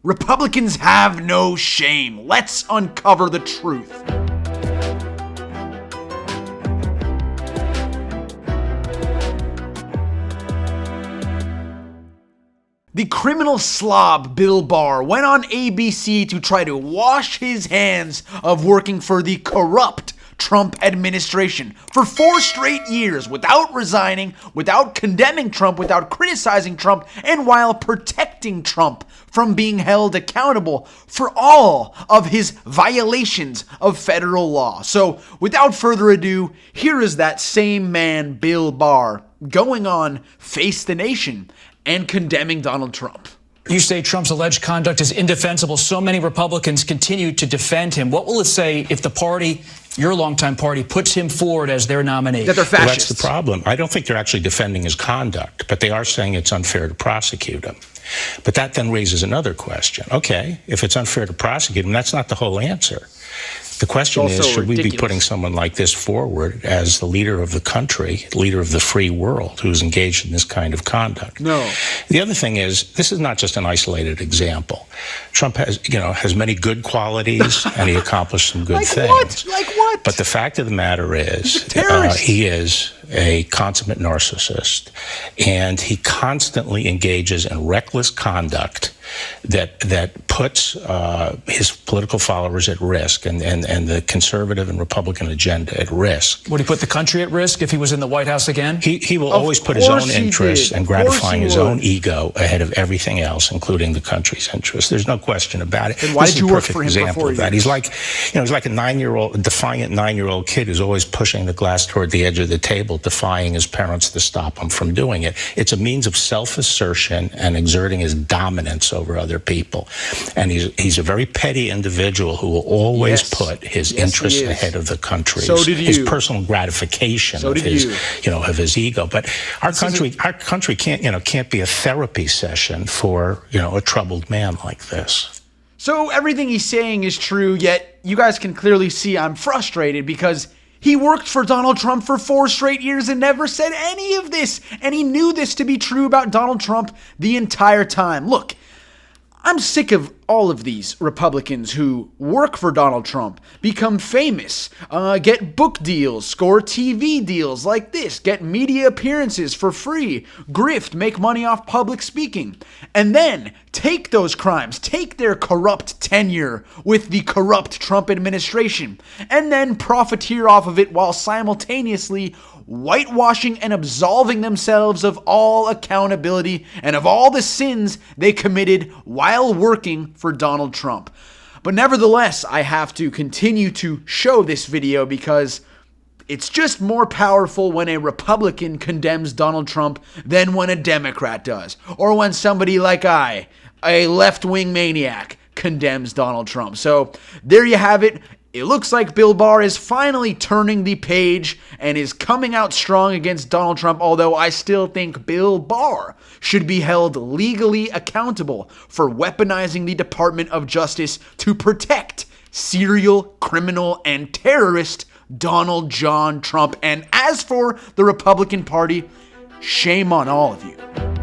Republicans have no shame. Let's uncover the truth. The criminal slob Bill Barr went on ABC to try to wash his hands of working for the corrupt Trump administration for 4 straight years without resigning, without condemning Trump, without criticizing Trump, and while protecting Trump from being held accountable for all of his violations of federal law. So, without further ado, here is that same man, Bill Barr, going on Face the Nation and condemning Donald Trump. You say Trump's alleged conduct is indefensible. So many Republicans continue to defend him. What will it say if the party, your longtime party, puts him forward as their nominee? That they're fascists. Well, that's the problem. I don't think they're actually defending his conduct, but they are saying it's unfair to prosecute him. But that then raises another question. Okay, if it's unfair to prosecute him, that's not the whole answer. The question is, should we be putting someone like this forward as the leader of the country, leader of the free world, who's engaged in this kind of conduct? No. The other thing is, this is not just an isolated example. Trump has many good qualities, and he accomplished some good things. What? Like what? But the fact of the matter is, he is a consummate narcissist, and he constantly engages in reckless conduct that puts his political followers at risk and the conservative and Republican agenda at risk. Would he put the country at risk if he was in the White House again? He will always put his own interests and gratifying his own ego ahead of everything else, including the country's interests. There's no question about it. And why did you work for him before that? He's like, he's like a defiant 9-year-old kid who's always pushing the glass toward the edge of the table, defying his parents to stop him from doing it. It's a means of self-assertion and exerting his dominance over other people. And he's a very petty individual who will always put his interests ahead of the country's. So did you. His personal gratification of his, of his ego. But our country can't be a therapy session for, a troubled man like this. So everything he's saying is true, yet you guys can clearly see I'm frustrated because he worked for Donald Trump for 4 straight years and never said any of this. And he knew this to be true about Donald Trump the entire time. Look, I'm sick of all of these Republicans who work for Donald Trump, become famous, get book deals, score TV deals like this, get media appearances for free, grift, make money off public speaking, and then take those crimes, take their corrupt tenure with the corrupt Trump administration, and then profiteer off of it while simultaneously whitewashing and absolving themselves of all accountability and of all the sins they committed while working for Donald Trump. But nevertheless, I have to continue to show this video because it's just more powerful when a Republican condemns Donald Trump than when a Democrat does, or when somebody like a left-wing maniac, condemns Donald Trump. So there you have it. It looks like Bill Barr is finally turning the page and is coming out strong against Donald Trump, although I still think Bill Barr should be held legally accountable for weaponizing the Department of Justice to protect serial criminal and terrorist Donald John Trump. And as for the Republican Party, shame on all of you.